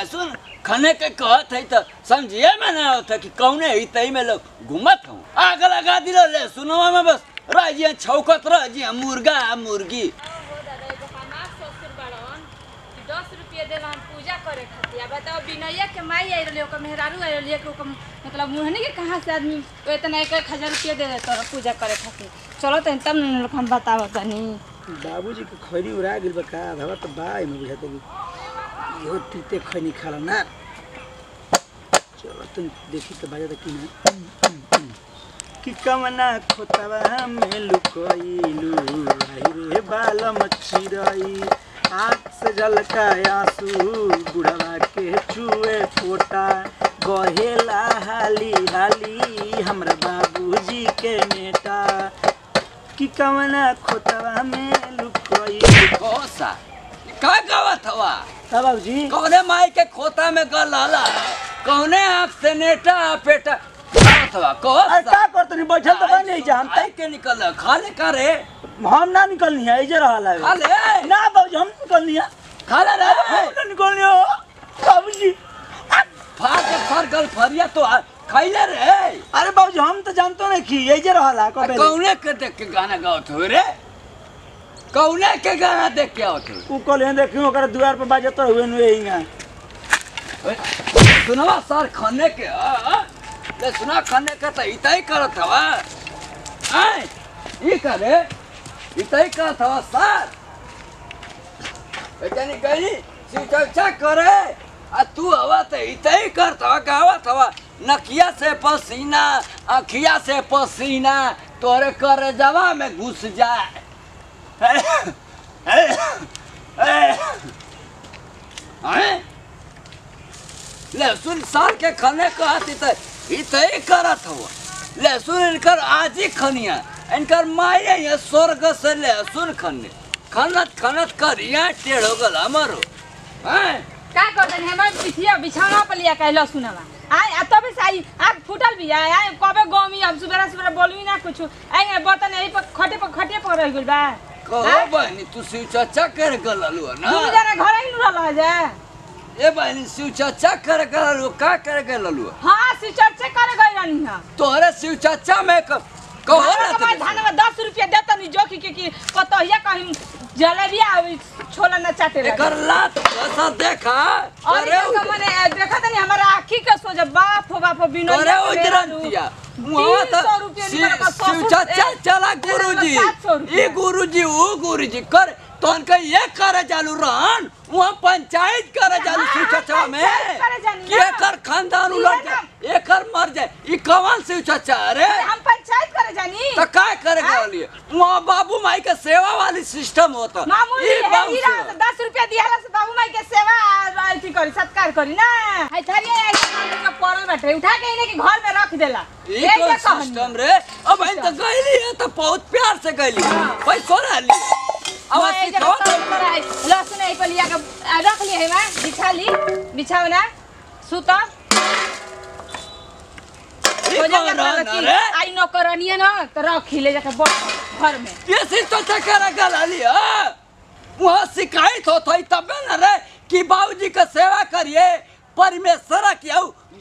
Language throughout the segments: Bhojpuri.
लहसुन खाने के कहत है तो समझिए में ना होता कि कौने ही तई में लोग घूमत हूँ आग लगा दिलो लहसुनवा में बस रह जी छौकत रह जी मुर्गा मुर्गी 10 रुपया देला हम पूजा करे खातिर बताओ बिनैया के माई आई रहले ओकर मेहरारू आई रहले ओकर मतलब मुहनी के कहां से आदमी इतना 1000 रुपया दे देता पूजा करे खातिर चलो तब न हम बताओ तनी बाबूजी के खैनी उड़ा गेल बा का धवा त बाई में बुझाते इहो तीते खैनी खाला ना चलो तुम देखी त बाजा त की ना कि कमना खोतवा में लुकोइलू आई रे बाल मच्छी रही आँख से झलका आंसू बुढ़वा के चुए फोटा गहेला हाली हाली हमरा बाबूजी के नेता कि कवना खोतवा में लुकोई कोसा का गावत हवा बाबूजी कौने माई के खोता में गलाला कौने आँख से नेटा पेटा गावत हवा अरे का करत नहीं बैठल त बा नहीं जा हम तई के निकल खाले का रे हम ना निकलनी है इजे रहला खा ले ना बाबूजी हम निकलनी है खा ले रे हम ना निकलनी हो बाबूजी फाड़ गल फरिया तो खैले रे अरे बाबूजी हम तो जानतो नहीं कि इजे रहला कबे कौने के देख के गाना गावत हो रे कौने के गाना देख के आवत हो उ कल देखियो ओकर द्वार पर बाजत हुए न एहिंगा सुनवा सर खाने के ले सुना खाने का तो इतई करत हवा आय ई करे इतई करत हवा सर बेचानी गई सिचौचा करे आ तू हवा तो इतई करत हवा गावत हवा नकिया से पसीना अखिया से पसीना तोरे करे जवा में घुस जाए लहसुन साल के खाने कहती तो इतई करत हुआ लहसुन इनकर आज ही खनिया इनकर माये ये स्वर्ग से लहसुन खने खनत खनत करिया टेढ़ हो गल हमारो हैं का करतन हमर बिछिया बिछाना पर लिया कहलो सुनवा आय आ तबे से आई आग फूटल भी आय कबे गोमी अब सुबह बोलवी ना कुछ आय बर्तन यही पर खटे पर रह गेल बा कहो बहनी तू शिव चर्चा कर गललू ना तुम जाना घर ही न रह जा ए बहनी शिव चर्चा कर गललू का कर गललू हां शिव चर्चा करे गई रहनी हां तोरे शिव चर्चा में कहो ना तो धान में 10 रुपया देता नहीं जोखी के कतहिया कहीं जलेबिया छोला न चाटे एकर लात कैसा देखा अरे मने देखा तनी हमारा आंखी के सोजा बाप हो बाप बिनो अरे उजरंतिया मुआ तो शिव चर्चा चला गुरुजी ई गुरुजी ओ गुरुजी कर तोन के ये करे चालू रहन वहां पंचायत करे चालू शिव चर्चा में के कर खानदान उलट जाए एकर मर जाए ई कौन शिव चर्चा अरे हम पंचायत करे जानी तो काय करे गलिए वहां बाबू माई के सेवा वाली सिस्टम होता ई 10 रुपया दियाला से बाबू माई के सेवा अथी करी सत्कार करी ना है थरिया एक पड़ल बैठे उठा के इने के घर में रख देला ये सिस्टम रे अब इन तो गईली है तो बहुत प्यार से गईली पैसा ना ली अब लहसुन आई पर लिया के रख लिया है मां बिछा ली बिछाओ ना सुता आई नौकरानिया ना तो रख ले जाके घर में कैसे तो चक्कर गला लिया वहां शिकायत होता है तब ना रे कि बाबूजी का सेवा करिए परमेश्वर की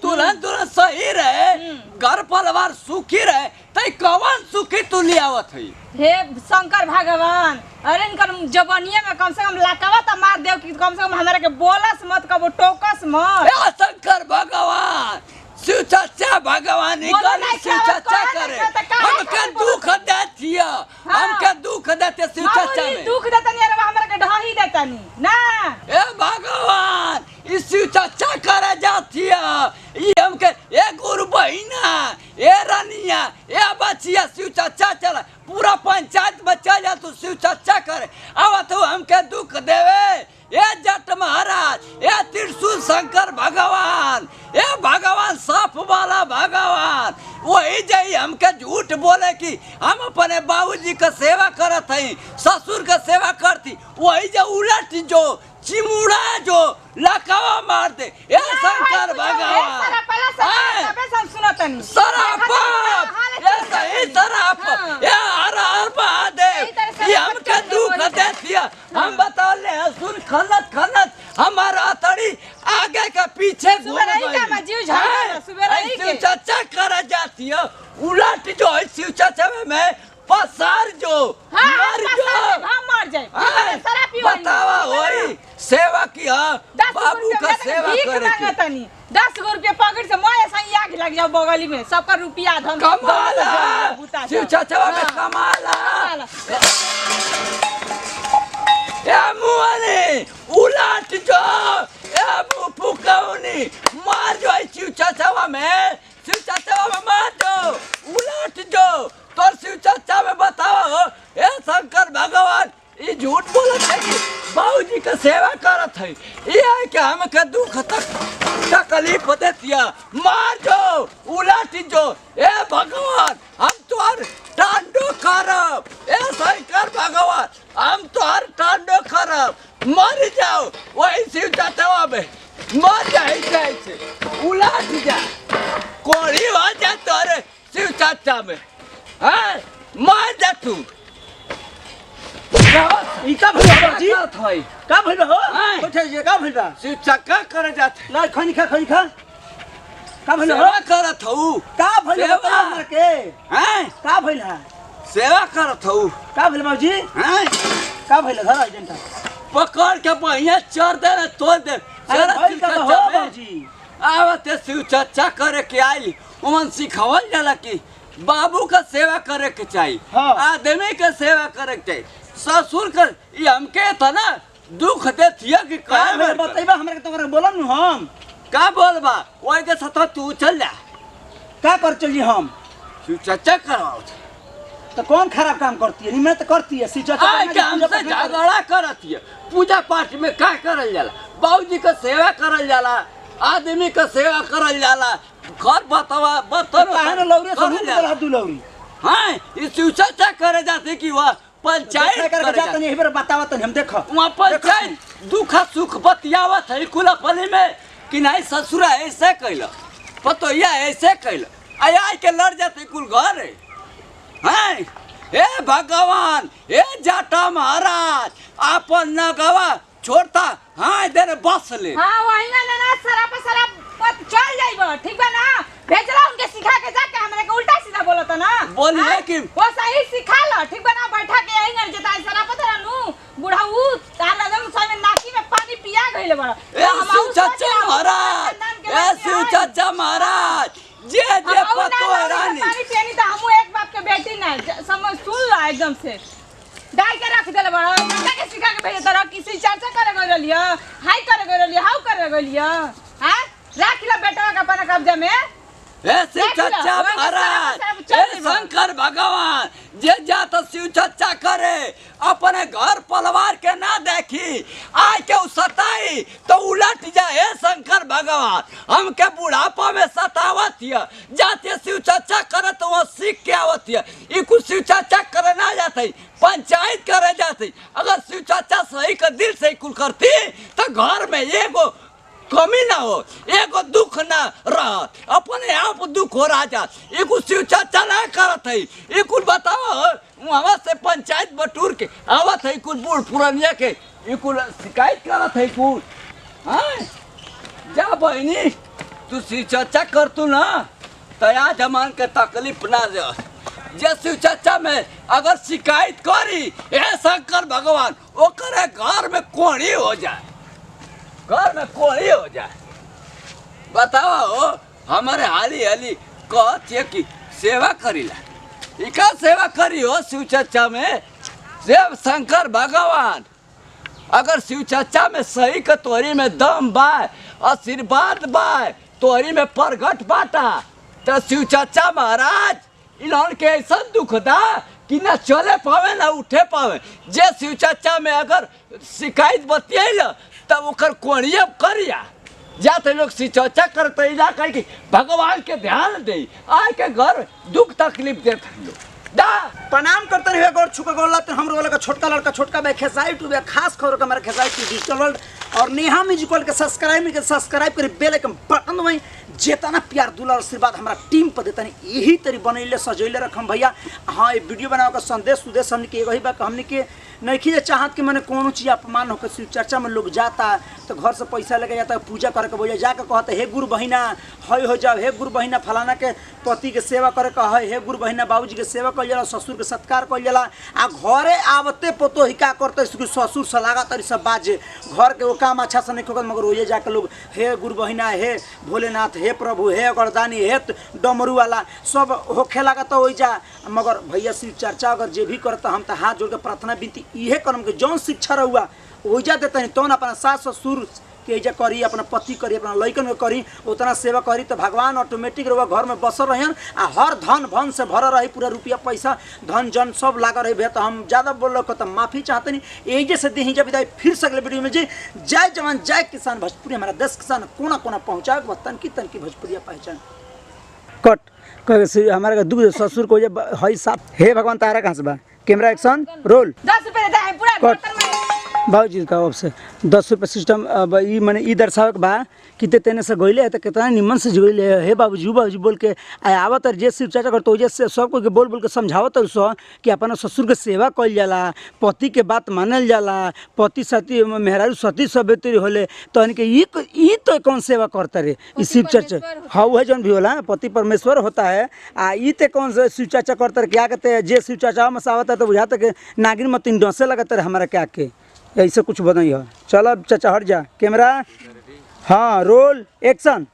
दुल्हन दुल्हन सही रहे घर परिवार सुखी रहे तई कौन सुखी तू लियावत है हे शंकर भगवान अरे इनकर जवानिया में कम से कम लाकावा त मार देव कि कम से कम हमरा के बोलस मत कबो टोकस मत हे शंकर भगवान शिव चर्चा भगवान निकल शिव चर्चा करे हमके दुख देतिया हमके दुख देते शिव चर्चा में दुख देता नहीं अरे हमरा के ढही देता नहीं ना ए भगवान इस शिव चर्चा करे जातिया ई हमके ए गुरु बहिना ए रानिया ए बचिया शिव चर्चा चला पूरा पंचायत बच्चा जा तू शिव चर्चा करे अब तो हमके दुख देवे ए जट महाराज ए त्रिशूल शंकर भगवान ए भगवान साफ वाला भगवान वही जई हमके झूठ बोले कि हम अपने बाबूजी का सेवा करत हई ससुर का सेवा करती वही जो उलट जो चिमुड़ा जो लकावा मार दे ए शंकर भगवान सरापा ए सही सरापा ए हर महादेव ये हमके दुख देतिया हम बताओ ले सुन खनत खनत हमारा अतड़ी आगे का पीछे घूम सुबह रही गई। का मैं जीव झाड़ सुबह रही शिव के चाचा कर जाती है उलट जो है शिव चाचा में पसार जो हां मर जो हम मर जाए हाँ, सारा पीवा बतावा होई सेवा किया बाबू का सेवा करे के 10 गो रुपया पॉकेट से मोए संग आग लग जाओ बगली में सबका रुपया धन कमाला शिव चाचा में कमाला ए मुआने उलट जो ए फुकाउनी मार जो शिव चाचा में शिव चाचा में मार दो उलट जो तोर शिव चाचा में बताओ ए शंकर भगवान ये झूठ बोलत है कि बाबूजी का सेवा करत है ये है कि हमके दुख तकलीफ देतिया मार जो उलट जो ए भगवान हम तोर टांडो करब ए शंकर भगवान हम तोर टांडो करब मर जाओ वही शिव चाचा में मर जाए जैसे उलट जा कोड़ी हो जा तोरे शिव चाचा में हाँ मार जा तू ई का भइल बाबूजी थई का भइल हो हाँ। पूछे जे का भइल बा शिव चक्का करे जाते ला खनी खा का भइल हो सेवा करत हूँ का भइल सेवा। बता हमरा के हैं का भइल है सेवा करत हूँ का भइल बाबूजी हैं का भइल घर एजेंट पकड़ के बढ़िया चढ़ दे रे तोड़ दे अरे चल भइल शिव का हो चच्चा में बाबूजी आवते शिव चच्चा करे के आई उमन सिखावल जाला कि बाबू का सेवा करे के चाहिए हाँ। आदमी के सेवा करे के चाहिए ससुर कर ये हमके था ना दुख देतिया कि का का भइल बताइबा हमरा के तोरा बोलम नु हम का बोलबा ओए के साथ तू चल जा का कर चली हम शिव चच्चा करवाओ तो कौन खराब काम करती है मैं तो करती है सिचा आय के हमसे झगड़ा करत है पूजा पाठ में का करल जाला बाबूजी का सेवा करल जाला आदमी का सेवा करल जाला घर बतावा बतर काहे न लौरी से मुंह बोला दू लौरी हां इस चर्चा करे जाते कि वह पंचायत कर करे जात नहीं बार बतावत हम देखो वहाँ पंचायत दुख सुख बतियावत है कुल अपने में कि नहीं ससुरा ऐसे कैल पतोया ऐसे कैल आय के लड़ जाते कुल घर है हे भगवान हे जाटा महाराज आपन नगवा छोड़ता हाँ इधर बस ले हां वही ना सारा चल जाइबो ठीक बा ना भेजला उनके सिखा के जाके हमरे के उल्टा सीधा बोलत ना बोलिए हाँ? कि वो सही सिखा लो ठीक बा ना बैठा के यही न जता सारा पता नु बुढ़ाऊ तार लगन समय नाकी में पानी पिया गइले बड़ा ए शिव चाचा महाराज ए शिव चाचा महाराज जे जे पतो है रानी पानी पियानी तो हमू एक बाप के बेटी ना समझ सुन ला एकदम से डाल के रख देले बड़ा बेटा के सिखा के भेज तरह किसी चर्चा करे गइल लिया हाय करे गइल लिया हाउ करे गइल लिया हां राख ला बेटा का अपना कब्जा में हे शिव चाचा महाराज हे शंकर भगवान जे जात शिव चाचा करे अपने घर परिवार के ना देखी आय के सताई तो उलट जाए हे शंकर भगवान हमके बुढ़ापा में सतावत है जाते शिव चाचा करे तो वो सीख के आवत है ई कुछ शिव चाचा करे ना जाते पंचायत करे जाते अगर शिव चाचा सही का दिल से कुल करती तो घर में एगो कमी ना हो एगो दुख ना रहत अपने आप दुख हो राजा एगो शिव चाचा ना करत है ये कुल बताओ वहाँ से पंचायत बटूर के आवत है कुल बूढ़ पुरानिया के ये कुल शिकायत करत है कुल हाँ जा बहनी तू शिव चाचा कर तू ना तो आज हमान के तकलीफ ना दे जे शिव चाचा में अगर शिकायत करी हे शंकर भगवान ओकरे घर में कोड़ी हो जाए घर में कोई हो जाए बताओ हमारे हाली हाली कहती कि सेवा करीला इका सेवा करी हो शिव चर्चा में शिव शंकर भगवान अगर शिव चर्चा में सही का तोरी में दम बाय आशीर्वाद बाय तोरी में प्रगट बाटा तो शिव चर्चा महाराज इन्होंने के ऐसा दुख दा कि ना चले पावे ना उठे पावे जे शिव चर्चा में अगर शिकायत बतियाल तब ओकर कोणिया करिया जाते लोग सिचर्चा करते इलाका कि भगवान के ध्यान दे आय के घर दुख तकलीफ देते लोग दा प्रणाम करते रहिए गौर छुका गोला तो हमरो वाला का छोटका लड़का छोटका बे खेसाई टू बे खास खबर का हमारे खेसाई टू डिजिटल वर्ल्ड और नेहा म्यूजिकल के सब्सक्राइब करी बेल आइकन बटन दबाई जेतना प्यार दुलार आशीर्वाद हमारा टीम पर देता यही तरी बनैले सजैले रखम भैया। हाँ, ये वीडियो बनाओ का संदेश उद्देश्य हमने के एगो ही बा हमने के नहीं कि चाहत कि मैंने कोनो चीज़ अपमान होकर शिव चर्चा में लोग जाता तो घर से पैसा लेके जाता है पूजा करके बोलिए जाकर कहते हे गुरु बहिना हय हो जाओ, हे गुरु बहिना फलाना के पति के सेवा करे कह, हे गुरु बहिना बाबूजी के सेवा कल जाला, ससुर के सत्कार कल जाला। आ घरे आवते पोतो ही का करते ससुर से लागा तरी सब बाजे घर के वो काम अच्छा से नहीं होकर, मगर वही जाकर लोग हे गुरु बहिना, हे भोलेनाथ, हे प्रभु, हे अगरदानी, हे डमरू वाला सब होखे लगा तो वही जा। मगर भैया शिव चर्चा अगर जे भी करता हम तो हाथ जोड़ के प्रार्थना विनती इहे करम के जौन शिक्षा रहुआ वही देता नहीं तो अपना सास ससुर के एजा करी, अपना पति करी, अपना लइकन के करी, उतना सेवा करी तो भगवान ऑटोमेटिक रहुआ घर में बसर रहन आ हर धन भन से भर रही, पूरा रुपया पैसा धन जन सब लागा रही। भैया तो हम ज़्यादा बोल रहे तो माफ़ी चाहते नहीं, यही से दी जब विदाई फिर से अगले वीडियो में जी। जय जवान जय किसान, भोजपुरी हमारा देश किसान कोना कोना पहुँचाए तनकी तनकी भोजपुरिया पहचान कट हमारे दुख ससुर को हई साफ। हे भगवान तारा कहाँ से बा? Camera action role. 10 रुपये देता है पूरा बर्तन में। बाबूजी का अब से 10 रुपये सिस्टम अब ये मैंने ई दर्शावे बा कि तेने से गईले है तो कितना निमन से गईले हे बाबूजी बोल के आवत और जे शिव चर्चा कर तो जैसे सबको के बोल बोल के समझावत सो कि अपना ससुर के सेवा कल जाला, पति के बात मानल जाला, पति सती मेहरारू सती सब होले तो ई तो कौन सेवा करता रे ई शिव चर्चा। हाँ वह जौन भी होला पति परमेश्वर होता है आ ई ते कौन से शिव चर्चा करता क्या कहते जे शिव चर्चा में आवता तो बुझाता कि नागिन मत डसे लगता है हमारा क्या के ऐसे कुछ बताइए। चलो चाचा हट जा। कैमरा हाँ रोल एक्शन।